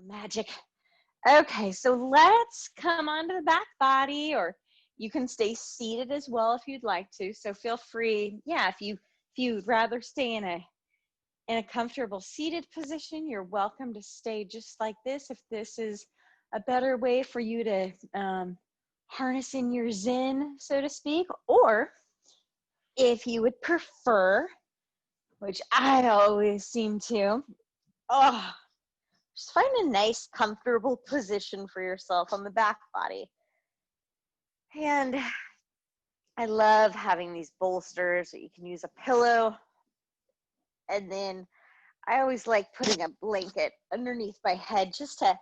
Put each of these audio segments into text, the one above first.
Magic. Okay, so let's come onto the back body, or you can stay seated as well if you'd like to. So feel free. Yeah, if you'd rather stay in a comfortable seated position, you're welcome to stay just like this. If this is a better way for you to harness in your zen, so to speak, or if you would prefer, which I always seem to, just find a nice, comfortable position for yourself on the back body. And I love having these bolsters that you can use a pillow. And then I always like putting a blanket underneath my head just to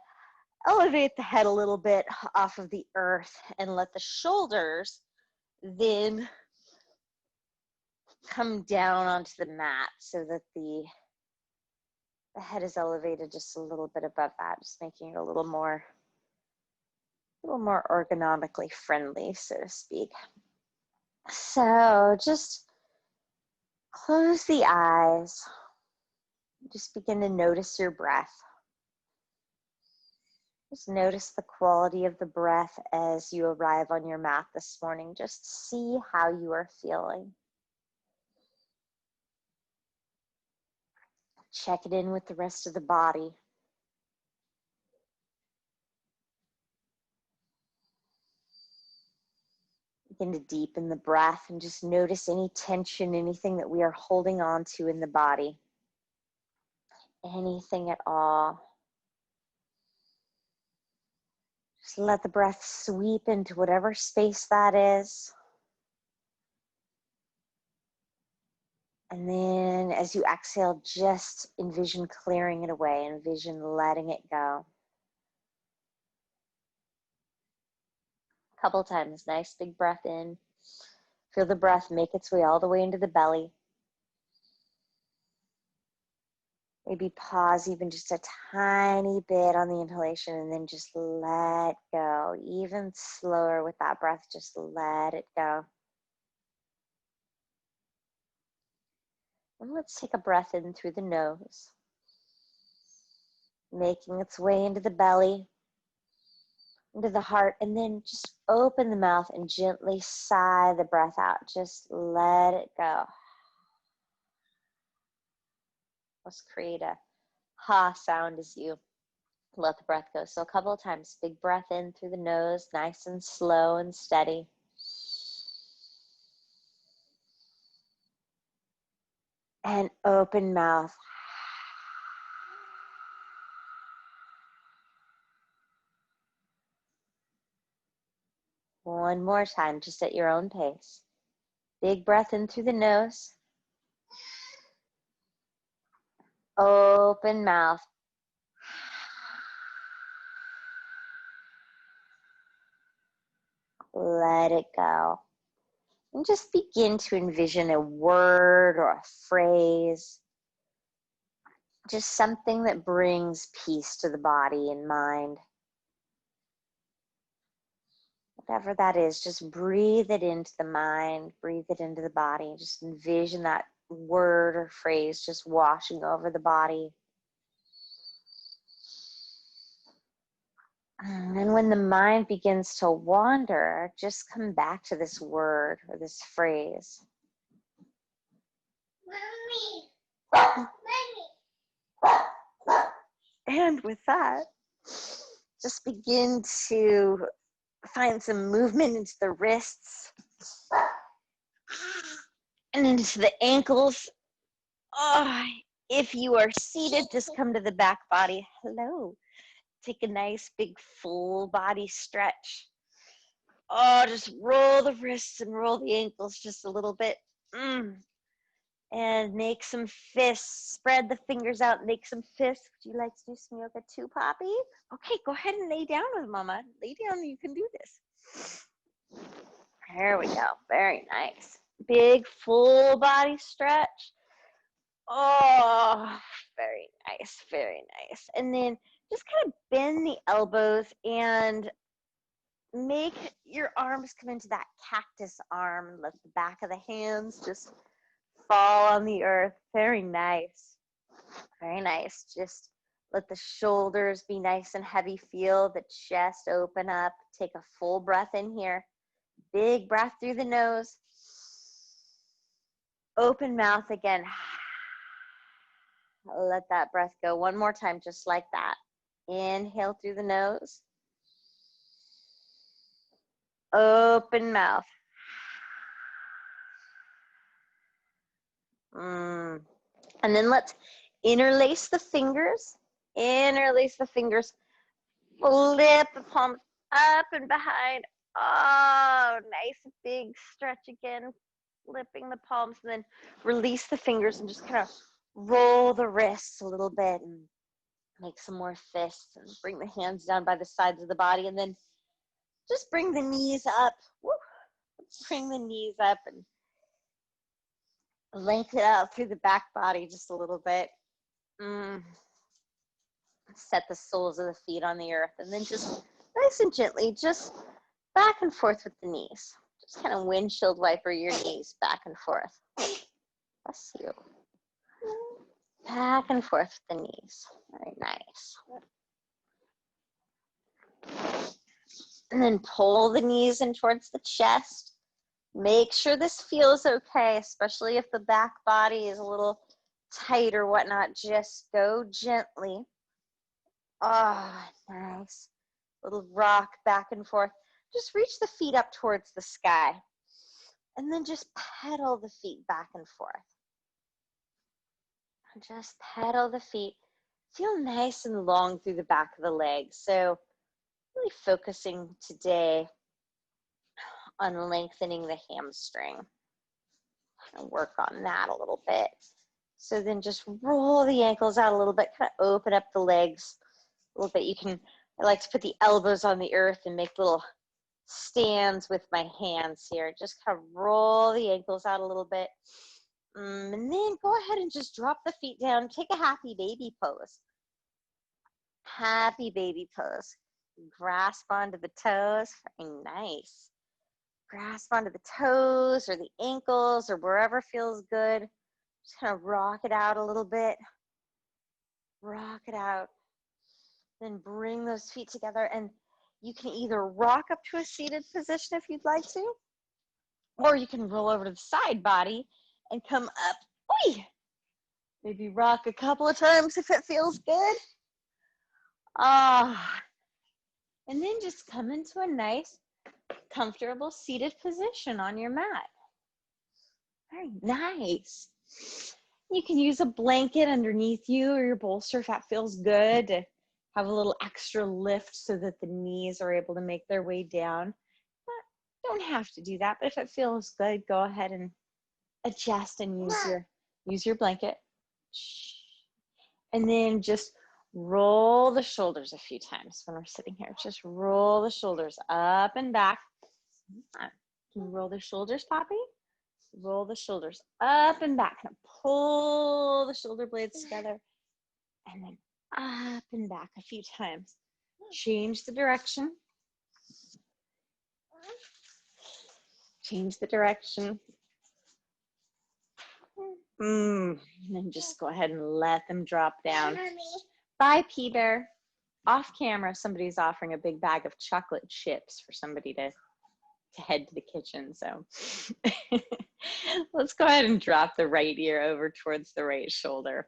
elevate the head a little bit off of the earth and let the shoulders then come down onto the mat so that the head is elevated just a little bit above that, just making it a little more ergonomically friendly, so to speak. So just close the eyes. Just begin to notice your breath. Just notice the quality of the breath as you arrive on your mat this morning. Just see how you are feeling. Check it in with the rest of the body. Begin to deepen the breath and just notice any tension, anything that we are holding on to in the body. Anything at all. Just let the breath sweep into whatever space that is. And then as you exhale, just envision clearing it away, envision letting it go. A couple times, nice big breath in. Feel the breath make its way all the way into the belly. Maybe pause even just a tiny bit on the inhalation and then just let go. Even slower with that breath, just let it go. And let's take a breath in through the nose, making its way into the belly, into the heart, and then just open the mouth and gently sigh the breath out. Just let it go. Let's create a ha sound as you let the breath go. So a couple of times, big breath in through the nose, nice and slow and steady. And open mouth. One more time, just at your own pace. Big breath in through the nose. Open mouth. Let it go. And just begin to envision a word or a phrase. Just something that brings peace to the body and mind. Whatever that is, just breathe it into the mind, breathe it into the body. Just envision that word or phrase just washing over the body. And when the mind begins to wander, just come back to this word or this phrase. Mommy. And with that, just begin to find some movement into the wrists and into the ankles. If you are seated, just come to the back body. Hello. Take a nice big full body stretch. Just roll the wrists and roll the ankles just a little bit. And make some fists. Spread the fingers out and make some fists. Would you like to do some yoga too, Poppy? Okay, go ahead and lay down with Mama. Lay down, you can do this. There we go. Very nice. Big full body stretch. Very nice, very nice. And then just kind of bend the elbows and make your arms come into that cactus arm. Let the back of the hands just fall on the earth. Very nice. Very nice. Just Let the shoulders be nice and heavy. Feel the chest open up. Take a full breath in here. Big breath through the nose. Open mouth again. Let that breath go. One more time, just like that. Inhale through the nose. Open mouth. And then let's interlace the fingers. Interlace the fingers. Flip the palms up and behind. Oh, nice big stretch again. Flipping the palms, and then release the fingers and just kind of roll the wrists a little bit and make some more fists, and bring the hands down by the sides of the body, and then just bring the knees up. Woo. Bring the knees up and lengthen it out through the back body just a little bit. Set the soles of the feet on the earth, and then just nice and gently, just back and forth with the knees. Just kind of windshield wiper your knees back and forth. Bless you. Back and forth with the knees. Very nice. And then pull the knees in towards the chest. Make sure this feels okay, especially if the back body is a little tight or whatnot. Just go gently. Ah, oh, nice. Little rock back and forth. Just reach the feet up towards the sky. And then just pedal the feet back and forth. Just pedal the feet. Feel nice and long through the back of the legs. So really focusing today on lengthening the hamstring. I'll work on that a little bit. So then just roll the ankles out a little bit, kind of open up the legs a little bit. I like to put the elbows on the earth and make little stands with my hands here. Just kind of roll the ankles out a little bit. And then go ahead and just drop the feet down. Take a happy baby pose. Happy baby pose. Grasp onto the toes. Very nice. Grasp onto the toes or the ankles or wherever feels good. Just kind of rock it out a little bit. Rock it out. Then bring those feet together, and you can either rock up to a seated position if you'd like to, or you can roll over to the side body and come up. Oy! Maybe rock a couple of times if it feels good. And then just come into a nice, comfortable seated position on your mat. Very nice. You can use a blanket underneath you or your bolster if that feels good, to have a little extra lift so that the knees are able to make their way down. But don't have to do that, but if it feels good, go ahead and adjust and use your blanket. And then just roll the shoulders a few times when we're sitting here. Just roll the shoulders up and back. Can you roll the shoulders, Poppy? Roll the shoulders up and back. Kind of pull the shoulder blades together. And then up and back a few times. Change the direction. Change the direction. And then just go ahead and let them drop down. Bye, Peter. Off camera, somebody's offering a big bag of chocolate chips for somebody to head to the kitchen. So let's go ahead and drop the right ear over towards the right shoulder.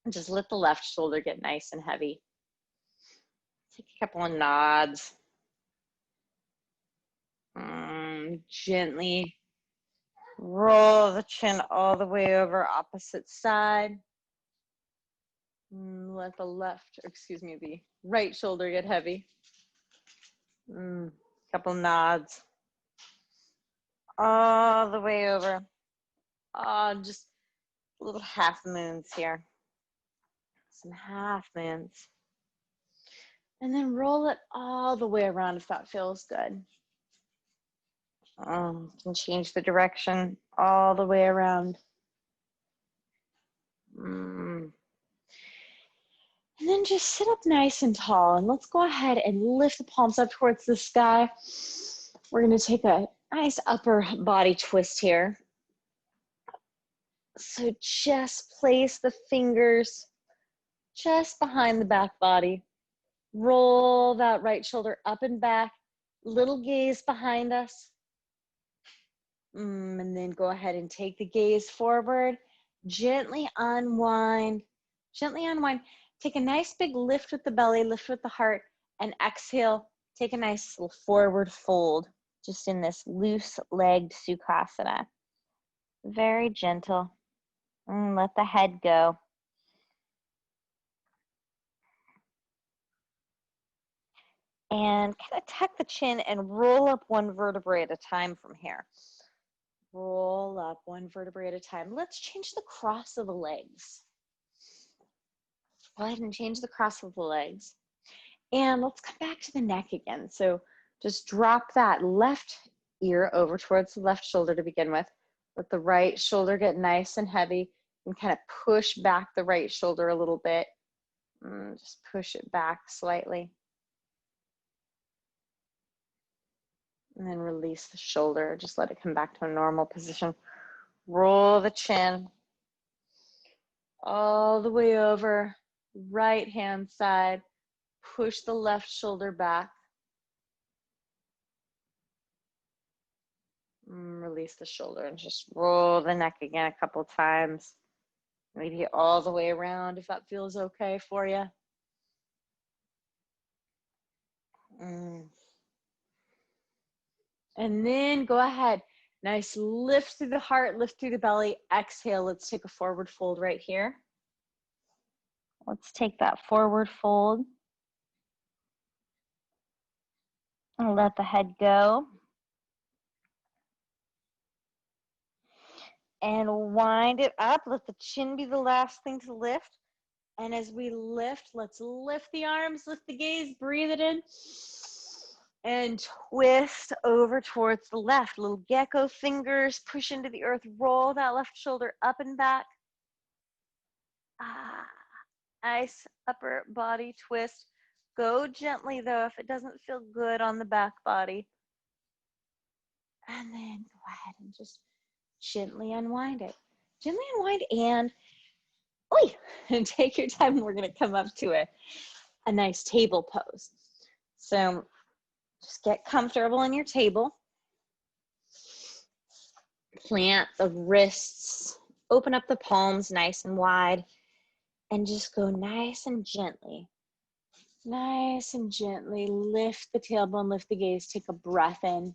And just let the left shoulder get nice and heavy. Take a couple of nods. Gently roll the chin all the way over, opposite side. Let the the right shoulder get heavy. Couple nods. All the way over. Just little half moons here. Some half moons. And then roll it all the way around if that feels good. You can change the direction all the way around. And then just sit up nice and tall, and let's go ahead and lift the palms up towards the sky. We're going to take a nice upper body twist here. So just place the fingers just behind the back body. Roll that right shoulder up and back, little gaze behind us. And then go ahead and take the gaze forward. Gently unwind, gently unwind. Take a nice big lift with the belly, lift with the heart, and exhale. Take a nice little forward fold, just in this loose-legged Sukhasana. Very gentle. Let the head go. And kind of tuck the chin and roll up one vertebrae at a time from here. Roll up one vertebrae at a time. Let's change the cross of the legs. Go ahead and change the cross of the legs. And let's come back to the neck again. So just drop that left ear over towards the left shoulder to begin with. Let the right shoulder get nice and heavy and kind of push back the right shoulder a little bit. Just push it back slightly. And then release the shoulder. Just let it come back to a normal position. Roll the chin all the way over. Right hand side. Push the left shoulder back. Release the shoulder and just roll the neck again a couple times. Maybe all the way around if that feels okay for you. And then go ahead. Nice lift through the heart, lift through the belly. Exhale. Let's take a forward fold right here. Let's take that forward fold. And let the head go. And wind it up. Let the chin be the last thing to lift. And as we lift, let's lift the arms, lift the gaze, breathe it in. And twist over towards the left. Little gecko fingers, push into the earth, roll that left shoulder up and back. Nice upper body twist. Go gently though if it doesn't feel good on the back body. And then go ahead and just gently unwind it. Gently unwind and take your time. We're going to come up to a nice table pose. So just get comfortable in your table. Plant the wrists, open up the palms nice and wide, and just go nice and gently lift the tailbone, lift the gaze, take a breath in.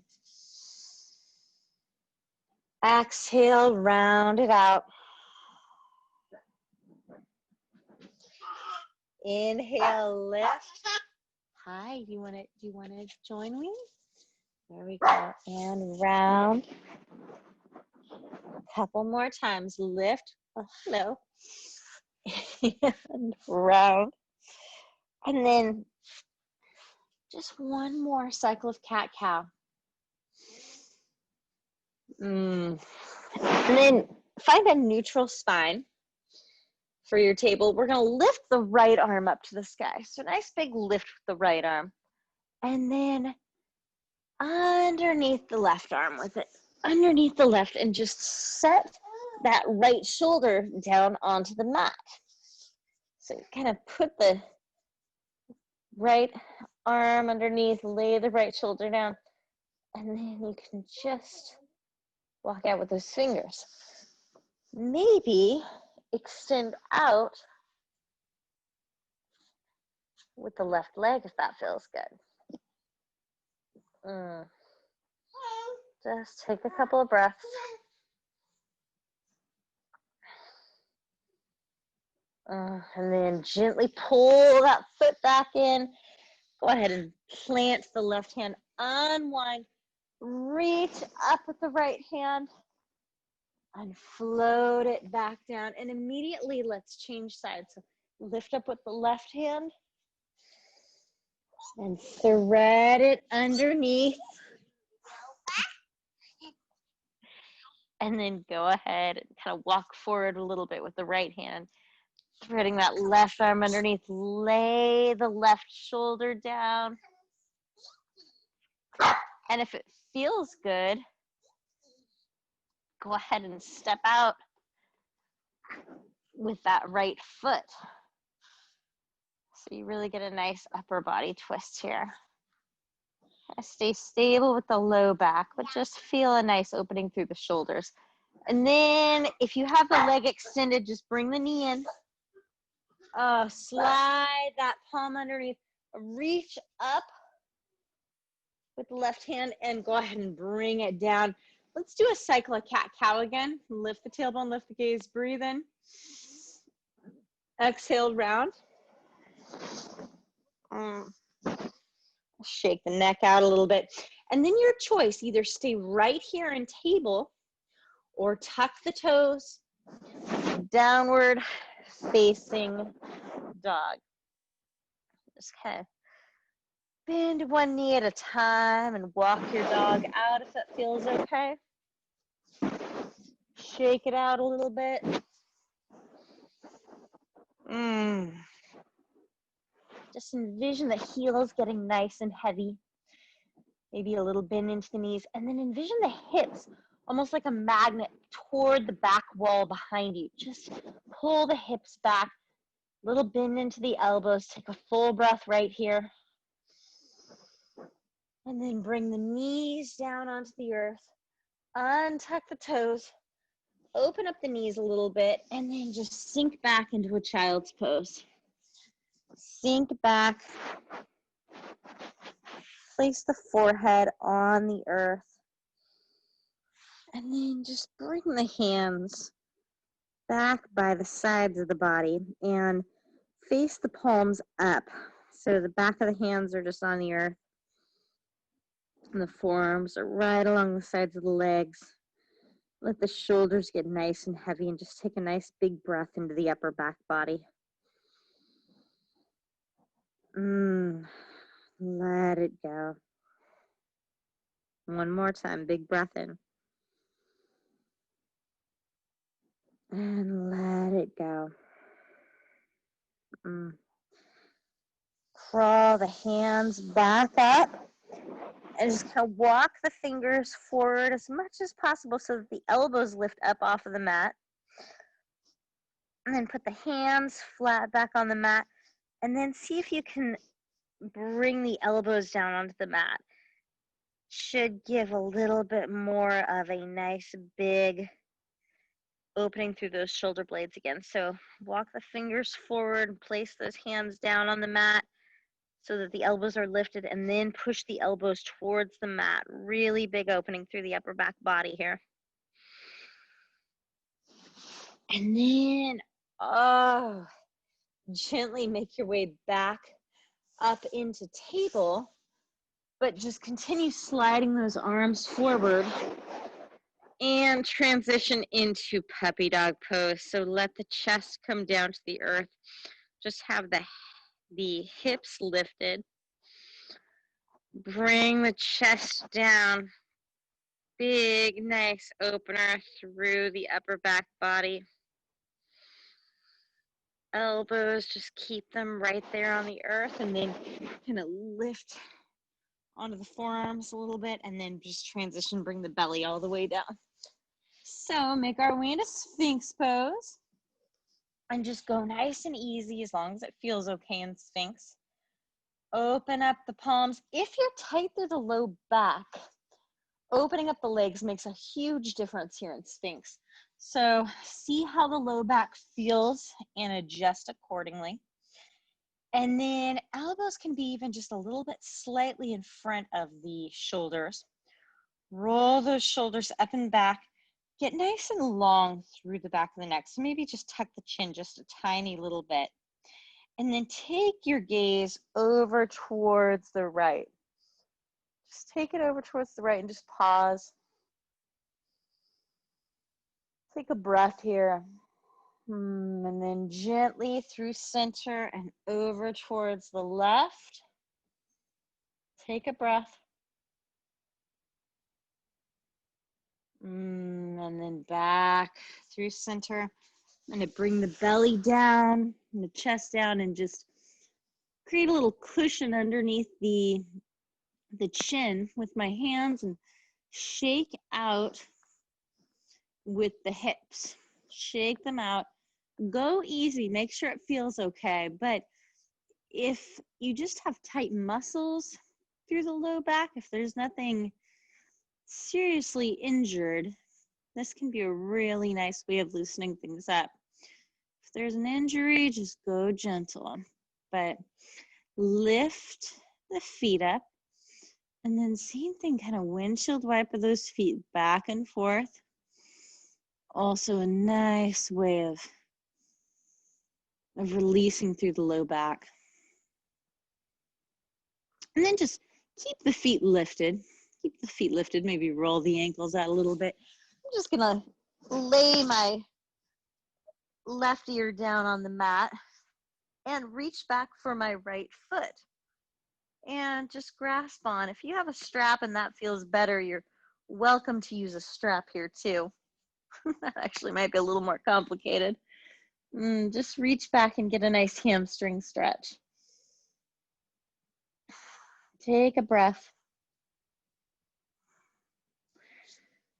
Exhale, round it out. Inhale, lift. Hi, do you want to join me? There we go. And round. A couple more times. Lift. Oh, hello. And round. And then just one more cycle of cat-cow. And then find a neutral spine for your table. We're going to lift the right arm up to the sky. So nice big lift with the right arm. And then underneath the left arm with it. Underneath the left, and just set that right shoulder down onto the mat. So kind of put the right arm underneath, lay the right shoulder down, and then you can just walk out with those fingers. Maybe extend out with the left leg if that feels good. Just take a couple of breaths. And then gently pull that foot back in. Go ahead and plant the left hand, unwind, reach up with the right hand, and float it back down. And immediately let's change sides. So lift up with the left hand and thread it underneath. And then go ahead and kind of walk forward a little bit with the right hand, threading that left arm underneath. Lay the left shoulder down. And if it feels good, go ahead and step out with that right foot. So you really get a nice upper body twist here. Stay stable with the low back, but just feel a nice opening through the shoulders. And then if you have the leg extended, just bring the knee in. Slide that palm underneath. Reach up with the left hand and go ahead and bring it down. Let's do a cycle of cat-cow again. Lift the tailbone, lift the gaze, breathe in. Exhale, round. Shake the neck out a little bit. And then your choice, either stay right here in table or tuck the toes, downward facing dog. Just kind of bend one knee at a time and walk your dog out if that feels okay. Shake it out a little bit. Just envision the heels getting nice and heavy. Maybe a little bend into the knees. And then envision the hips almost like a magnet toward the back wall behind you. Just pull the hips back. Little bend into the elbows. Take a full breath right here. And then bring the knees down onto the earth. Untuck the toes. Open up the knees a little bit. And then just sink back into a child's pose. Sink back. Place the forehead on the earth. And then just bring the hands back by the sides of the body and face the palms up. So the back of the hands are just on the earth. And the forearms are right along the sides of the legs. Let the shoulders get nice and heavy and just take a nice big breath into the upper back body. Let it go. One more time, big breath in. And let it go. Crawl the hands back up and just kind of walk the fingers forward as much as possible so that the elbows lift up off of the mat. And then put the hands flat back on the mat and then see if you can bring the elbows down onto the mat. Should give a little bit more of a nice big opening through those shoulder blades again. So walk the fingers forward, place those hands down on the mat so that the elbows are lifted, and then push the elbows towards the mat. Really big opening through the upper back body here. And then, gently make your way back up into table, but just continue sliding those arms forward and transition into puppy dog pose. So let the chest come down to the earth. Just have the hips lifted. Bring the chest down. Big, nice opener through the upper back body. Elbows, just keep them right there on the earth, and then kind of lift onto the forearms a little bit, and then just transition, bring the belly all the way down. So make our way into Sphinx pose. And just go nice and easy as long as it feels okay in Sphinx. Open up the palms. If you're tight through the low back, opening up the legs makes a huge difference here in Sphinx. So see how the low back feels and adjust accordingly. And then elbows can be even just a little bit slightly in front of the shoulders. Roll those shoulders up and back. Get nice and long through the back of the neck. So maybe just tuck the chin just a tiny little bit. And then take your gaze over towards the right. Just take it over towards the right and just pause. Take a breath here. And then gently through center and over towards the left. Take a breath. And then back through center. I'm going to bring the belly down and the chest down and just create a little cushion underneath the chin with my hands and shake out with the hips. Shake them out. Go easy. Make sure it feels okay. But if you just have tight muscles through the low back, if there's nothing seriously injured, this can be a really nice way of loosening things up. If there's an injury, just go gentle. But lift the feet up. And then same thing, kind of windshield wiper those feet back and forth. Also a nice way of releasing through the low back. And then just keep the feet lifted. Keep the feet lifted, maybe roll the ankles out a little bit. I'm just gonna lay my left ear down on the mat and reach back for my right foot. And just grasp on. If you have a strap and that feels better, you're welcome to use a strap here too. That actually might be a little more complicated. Just reach back and get a nice hamstring stretch. Take a breath.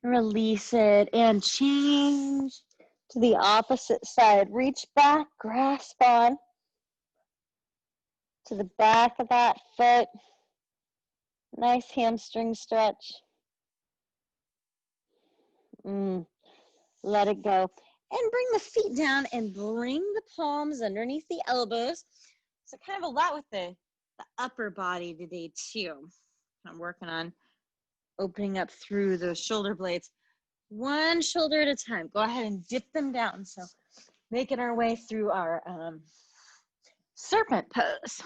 Release it and change to the opposite side. Reach back, grasp on to the back of that foot. Nice hamstring stretch. Let it go. And bring the feet down and bring the palms underneath the elbows. So kind of a lot with the upper body today too. I'm working on opening up through those shoulder blades. One shoulder at a time. Go ahead and dip them down. So making our way through our serpent pose.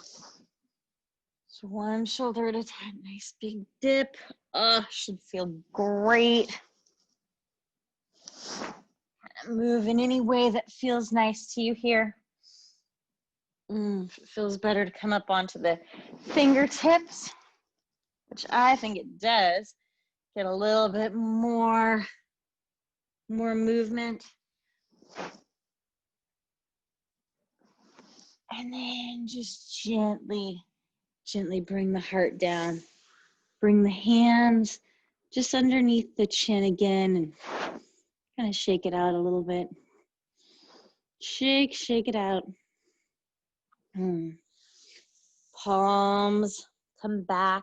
So one shoulder at a time. Nice big dip. Oh, should feel great. Move in any way that feels nice to you here. It feels better to come up onto the fingertips, which I think it does. Get a little bit more movement. And then just gently bring the heart down. Bring the hands just underneath the chin again and kind of shake it out a little bit. Shake it out. Palms come back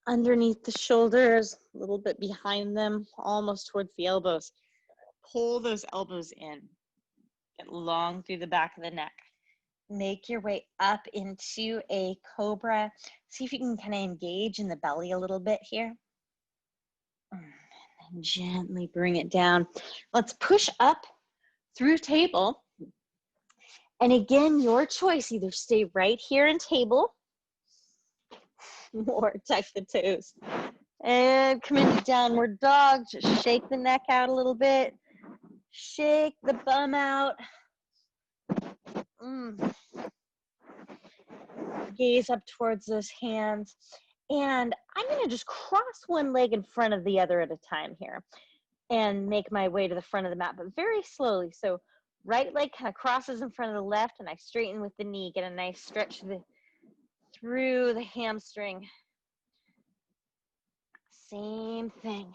underneath the shoulders, a little bit behind them, almost towards the elbows. Pull those elbows in. Get long through the back of the neck. Make your way up into a cobra. See if you can kind of engage in the belly a little bit here. And gently bring it down. Let's push up through table. And again, your choice, either stay right here in table or tuck the toes. And come into downward dog. Just shake the neck out a little bit. Shake the bum out. Gaze up towards those hands. And I'm going to just cross one leg in front of the other at a time here and make my way to the front of the mat, but very slowly. So right leg kind of crosses in front of the left, and I straighten with the knee, get a nice stretch through the hamstring. Same thing.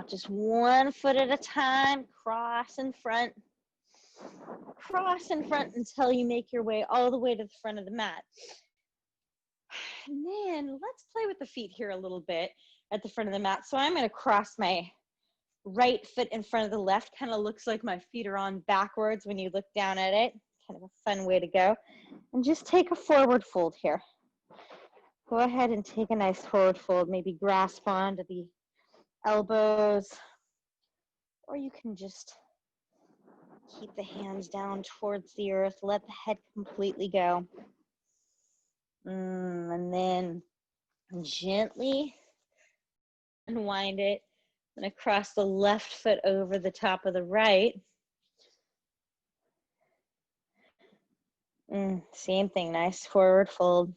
Just one foot at a time, cross in front until you make your way all the way to the front of the mat. And then let's play with the feet here a little bit at the front of the mat. So I'm going to cross my right foot in front of the left. Kind of looks like my feet are on backwards when you look down at it. Kind of a fun way to go. And just take a forward fold here. Go ahead and take a nice forward fold. Maybe grasp onto the elbows. Or you can just keep the hands down towards the earth. Let the head completely go. And then gently unwind it. I'm going to cross the left foot over the top of the right. Same thing, nice forward fold.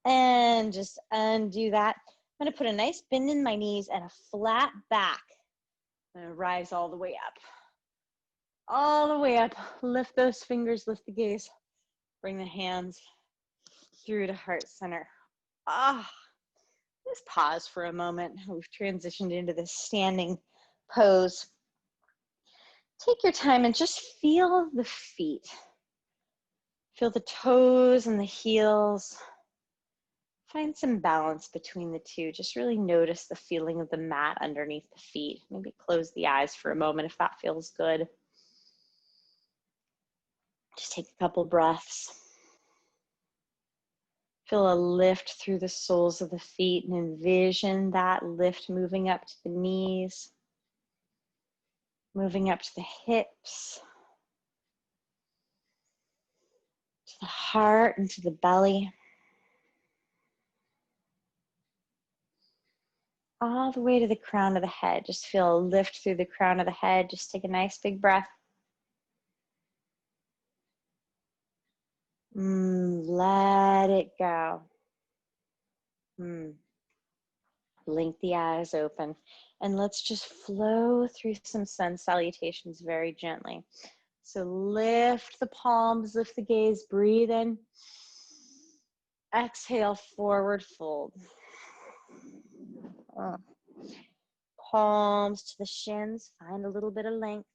And just undo that. I'm going to put a nice bend in my knees and a flat back. I'm going to rise all the way up. All the way up. Lift those fingers, lift the gaze. Bring the hands through to heart center. Just pause for a moment. We've transitioned into this standing pose. Take your time and just feel the feet. Feel the toes and the heels. Find some balance between the two. Just really notice the feeling of the mat underneath the feet. Maybe close the eyes for a moment if that feels good. Just take a couple breaths. Feel a lift through the soles of the feet and envision that lift moving up to the knees, moving up to the hips, to the heart and to the belly. All the way to the crown of the head. Just feel a lift through the crown of the head. Just take a nice big breath. Let it go. Blink the eyes open. And let's just flow through some sun salutations very gently. So lift the palms, lift the gaze, breathe in. Exhale, forward fold. Palms to the shins, find a little bit of length.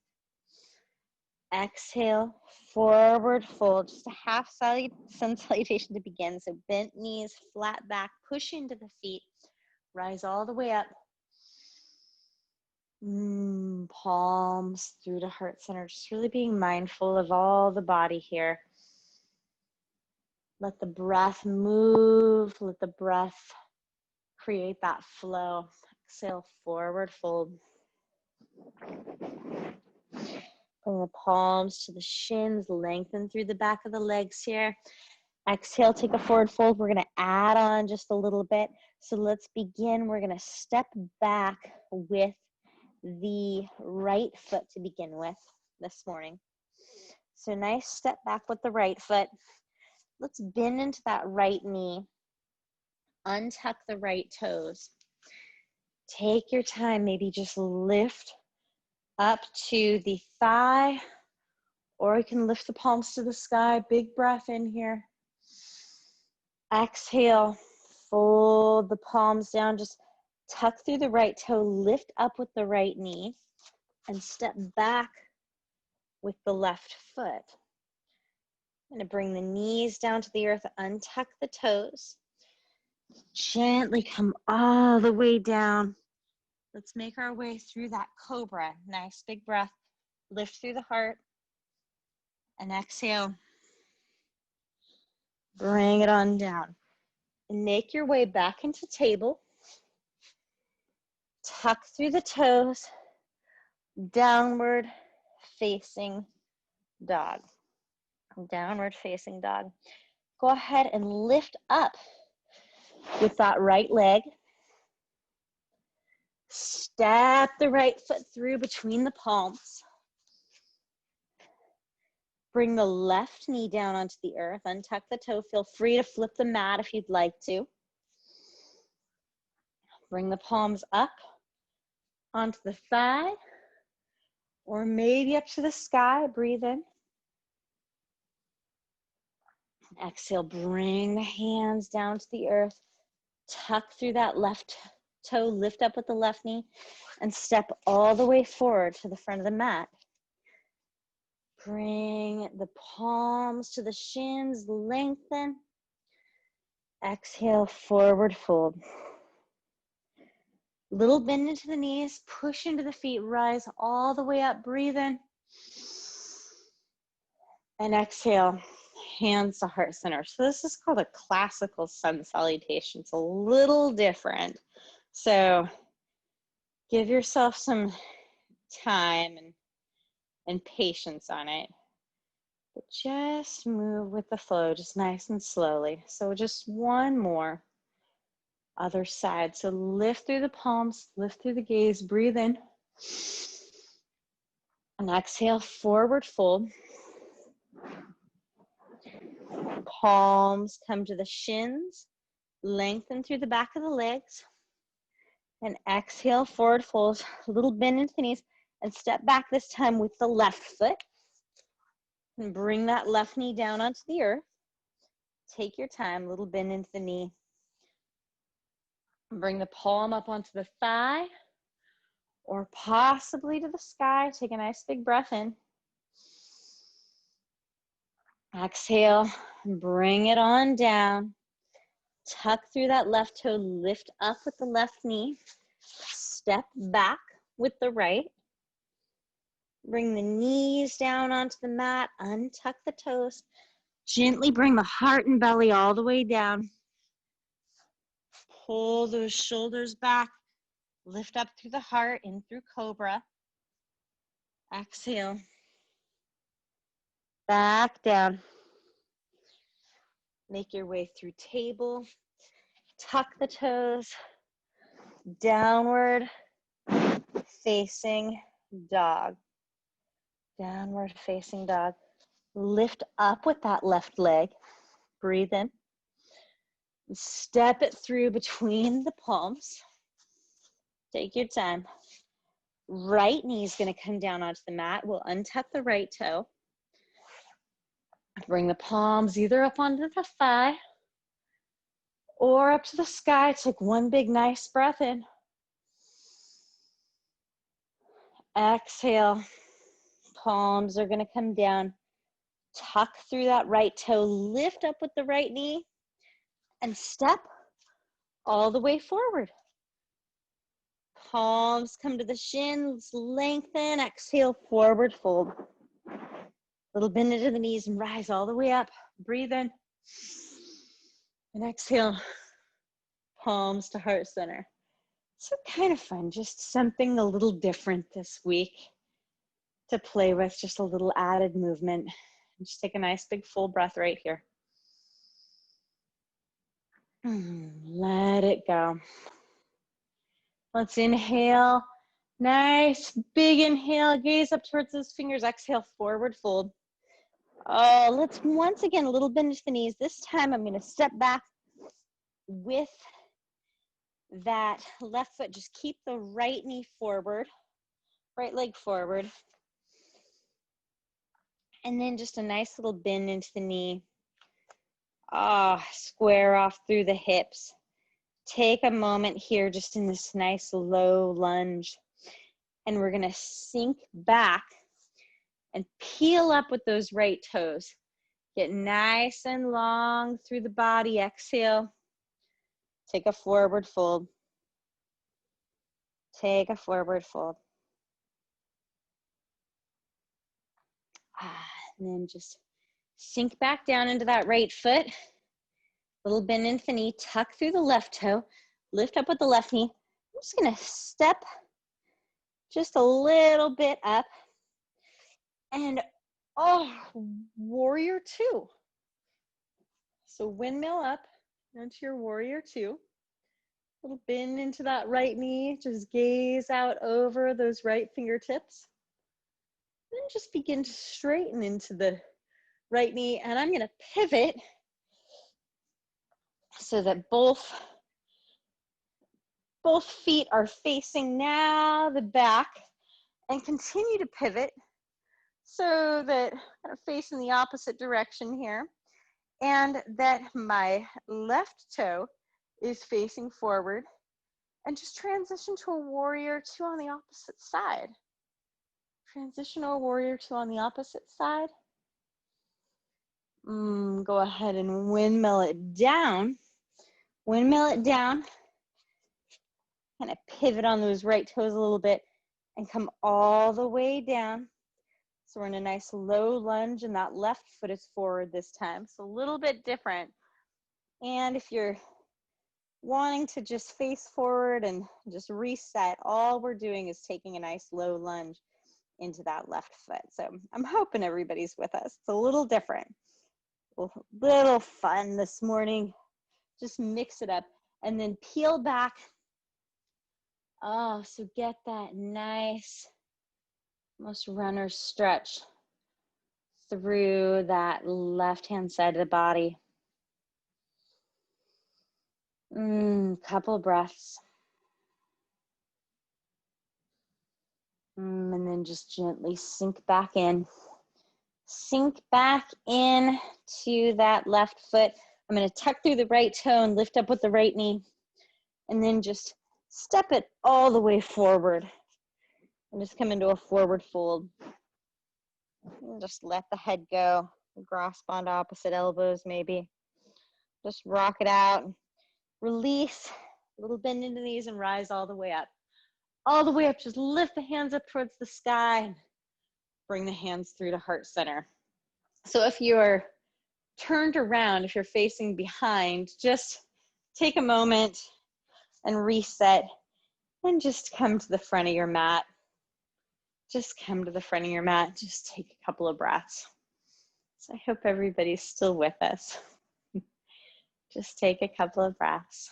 Exhale, forward fold, just a half sun salutation to begin. So bent knees, flat back, push into the feet, rise all the way up. Palms through to heart center, just really being mindful of all the body here. Let the breath move, let the breath create that flow. Exhale, forward fold. Bring the palms to the shins, lengthen through the back of the legs here. Exhale, take a forward fold. We're gonna add on just a little bit. So let's begin. We're gonna step back with the right foot to begin with this morning. So nice step back with the right foot. Let's bend into that right knee. Untuck the right toes. Take your time, maybe just lift up to the thigh, or you can lift the palms to the sky. Big breath in here. Exhale, fold the palms down, just tuck through the right toe, lift up with the right knee, and step back with the left foot. I'm gonna bring the knees down to the earth, untuck the toes. Gently come all the way down. Let's make our way through that cobra. Nice big breath. Lift through the heart. And exhale. Bring it on down. And make your way back into table. Tuck through the toes. Downward facing dog. Downward facing dog. Go ahead and lift up with that right leg. Step the right foot through between the palms. Bring the left knee down onto the earth. Untuck the toe. Feel free to flip the mat if you'd like to. Bring the palms up onto the thigh, or maybe up to the sky. Breathe in. Exhale, bring the hands down to the earth. Tuck through that left toe, lift up with the left knee, and step all the way forward to the front of the mat. Bring the palms to the shins, lengthen. Exhale, forward fold. Little bend into the knees, push into the feet, rise all the way up, breathe in. And exhale, hands to heart center. So this is called a classical sun salutation. It's a little different. So give yourself some time and patience on it. But just move with the flow, just nice and slowly. So just one more. Other side. So lift through the palms, lift through the gaze, breathe in. And exhale, forward fold. Palms come to the shins, lengthen through the back of the legs. And exhale, forward fold, a little bend into the knees, and step back this time with the left foot. And bring that left knee down onto the earth. Take your time, little bend into the knee. Bring the palm up onto the thigh, or possibly to the sky. Take a nice big breath in. Exhale, bring it on down. Tuck through that left toe, lift up with the left knee. Step back with the right. Bring the knees down onto the mat, untuck the toes. Gently bring the heart and belly all the way down. Pull those shoulders back. Lift up through the heart, in through cobra. Exhale. Back down. Make your way through table. Tuck the toes. Downward facing dog. Downward facing dog. Lift up with that left leg. Breathe in. Step it through between the palms. Take your time. Right knee is going to come down onto the mat. We'll untuck the right toe. Bring the palms either up onto the thigh or up to the sky. Take one big nice breath in. Exhale. Palms are going to come down. Tuck through that right toe. Lift up with the right knee and step all the way forward. Palms come to the shins. Lengthen. Exhale. Forward fold. Little bend into the knees and rise all the way up. Breathe in. And exhale. Palms to heart center. So kind of fun. Just something a little different this week to play with. Just a little added movement. Just take a nice big full breath right here. Let it go. Let's inhale. Nice big inhale. Gaze up towards those fingers. Exhale, forward fold. Oh, let's once again, a little bend to the knees. This time I'm going to step back with that left foot. Just keep the right knee forward, right leg forward. And then just a nice little bend into the knee. Square off through the hips. Take a moment here just in this nice low lunge. And we're going to sink back and peel up with those right toes. Get nice and long through the body. Exhale. Take a forward fold. Take a forward fold. And then just sink back down into that right foot. Little bend into the knee. Tuck through the left toe. Lift up with the left knee. I'm just going to step just a little bit up. And warrior two. So windmill up into your warrior two. Little bend into that right knee. Just gaze out over those right fingertips. Then just begin to straighten into the right knee. And I'm going to pivot so that both feet are facing now the back, and continue to pivot so that I'm facing the opposite direction here, and that my left toe is facing forward, and just transition to a warrior two on the opposite side. Transition to a warrior two on the opposite side. Go ahead and windmill it down. Windmill it down. Kind of pivot on those right toes a little bit and come all the way down. So we're in a nice low lunge and that left foot is forward this time. So a little bit different. And if you're wanting to just face forward and just reset, all we're doing is taking a nice low lunge into that left foot. So I'm hoping everybody's with us. It's a little different. A little fun this morning. Just mix it up and then peel back. So get that nice, almost runner stretch through that left-hand side of the body. Couple breaths. And then just gently sink back in. Sink back in to that left foot. I'm going to tuck through the right toe and lift up with the right knee. And then just step it all the way forward. And just come into a forward fold. And just let the head go. Grasp onto opposite elbows maybe. Just rock it out. Release. A little bend in the knees and rise all the way up. All the way up. Just lift the hands up towards the sky. And bring the hands through to heart center. So if you're turned around, if you're facing behind, just take a moment and reset and just come to the front of your mat. Just come to the front of your mat. Just take a couple of breaths. So I hope everybody's still with us. Just take a couple of breaths.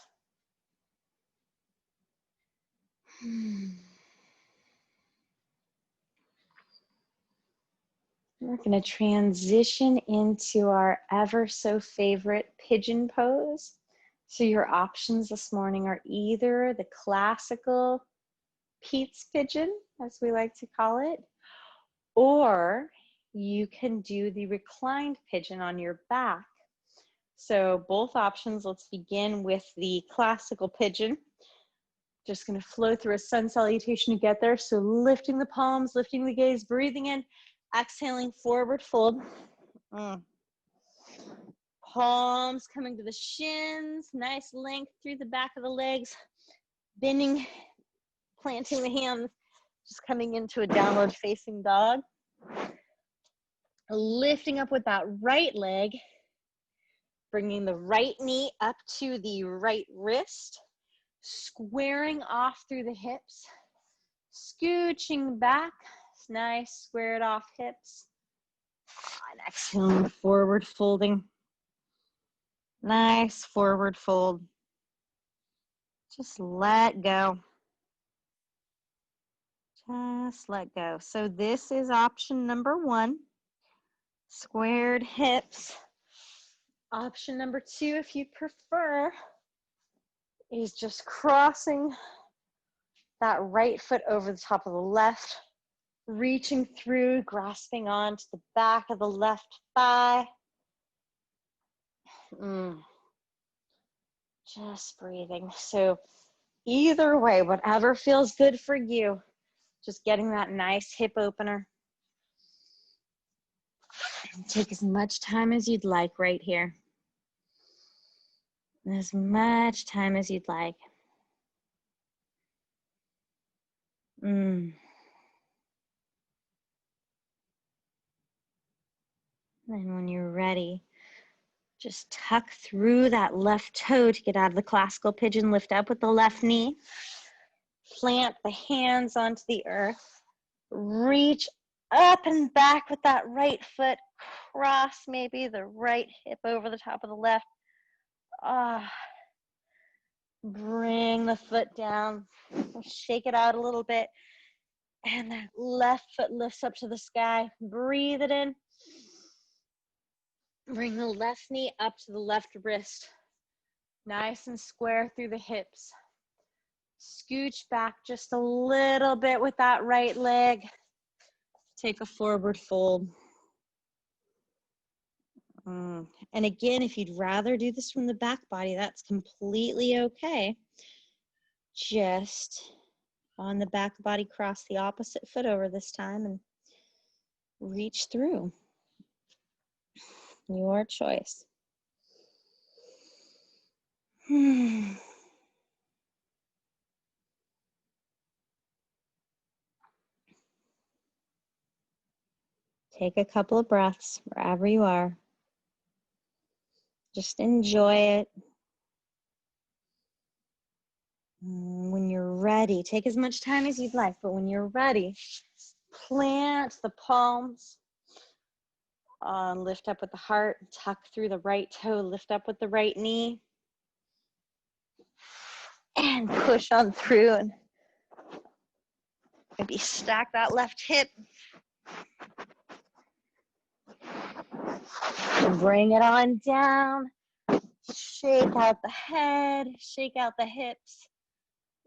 We're going to transition into our ever so favorite pigeon pose. So your options this morning are either the classical Pete's pigeon, as we like to call it, or you can do the reclined pigeon on your back. So both options. Let's begin with the classical pigeon. Just going to flow through a sun salutation to get there. So lifting the palms, lifting the gaze, breathing in, exhaling, forward fold. Palms coming to the shins, nice length through the back of the legs, bending, planting the hands, just coming into a downward facing dog. Lifting up with that right leg, bringing the right knee up to the right wrist, squaring off through the hips, scooching back, nice squared off hips, and exhaling, forward folding, nice forward fold, just let go, just let go. So this is option number one, squared hips. Option number two, if you prefer, is just crossing that right foot over the top of the left, reaching through, grasping onto the back of the left thigh. Just breathing. So either way, whatever feels good for you, just getting that nice hip opener. And take as much time as you'd like right here. As much time as you'd like. And when you're ready, just tuck through that left toe to get out of the classical pigeon. Lift up with the left knee. Plant the hands onto the earth. Reach up and back with that right foot. Cross maybe the right hip over the top of the left. Bring the foot down. Shake it out a little bit. And that left foot lifts up to the sky. Breathe it in. Bring the left knee up to the left wrist. Nice and square through the hips. Scooch back just a little bit with that right leg. Take a forward fold. And again, if you'd rather do this from the back body, that's completely okay. Just on the back body, cross the opposite foot over this time and reach through. Your choice. Take a couple of breaths wherever you are. Just enjoy it. When you're ready, take as much time as you'd like, but when you're ready, plant the palms. Lift up with the heart, tuck through the right toe, lift up with the right knee. And push on through and maybe stack that left hip. Bring it on down. Shake out the head, shake out the hips.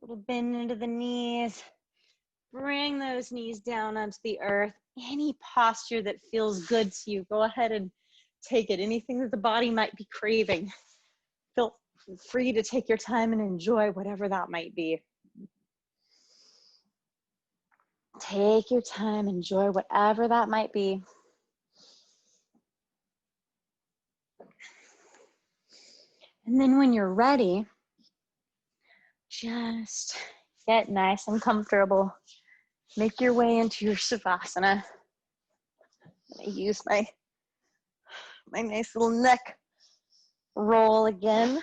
Little bend into the knees. Bring those knees down onto the earth. Any posture that feels good to you, go ahead and take it. Anything that the body might be craving. Feel free to take your time and enjoy whatever that might be. take your time, enjoy whatever that might be. And then when you're ready, just get nice and comfortable. Make your way into your Savasana. I use my nice little neck roll again.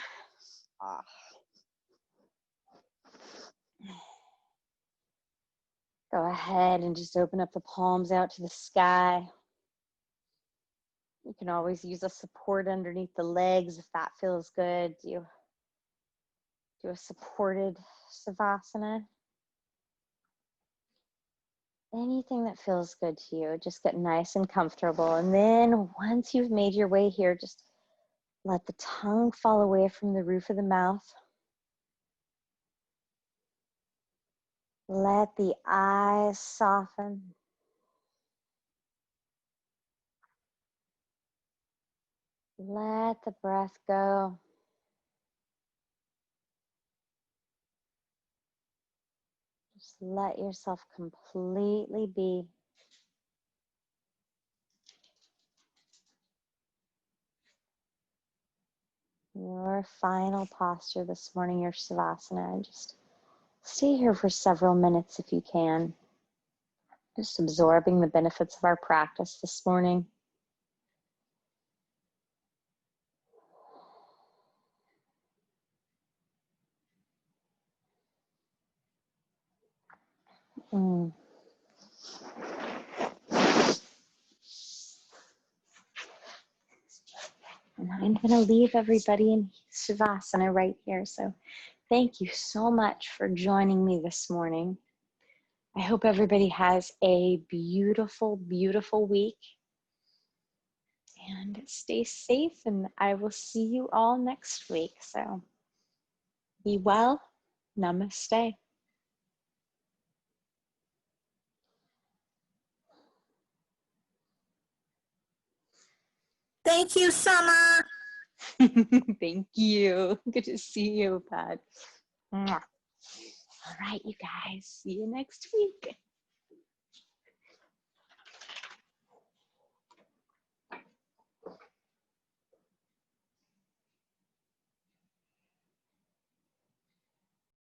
Go ahead and just open up the palms out to the sky. You can always use a support underneath the legs if that feels good. Do a supported Savasana. Anything that feels good to you, just get nice and comfortable. And then once you've made your way here, just let the tongue fall away from the roof of the mouth. Let the eyes soften. Let the breath go. Just let yourself completely be. Your final posture this morning, your Savasana, and just stay here for several minutes if you can. Just absorbing the benefits of our practice this morning. And I'm going to leave everybody in Savasana right here. So thank you so much for joining me this morning. I hope everybody has a beautiful, beautiful week. And stay safe, and I will see you all next week. So be well. Namaste. Thank you, Summer. Thank you. Good to see you, Pat. All right, you guys. See you next week.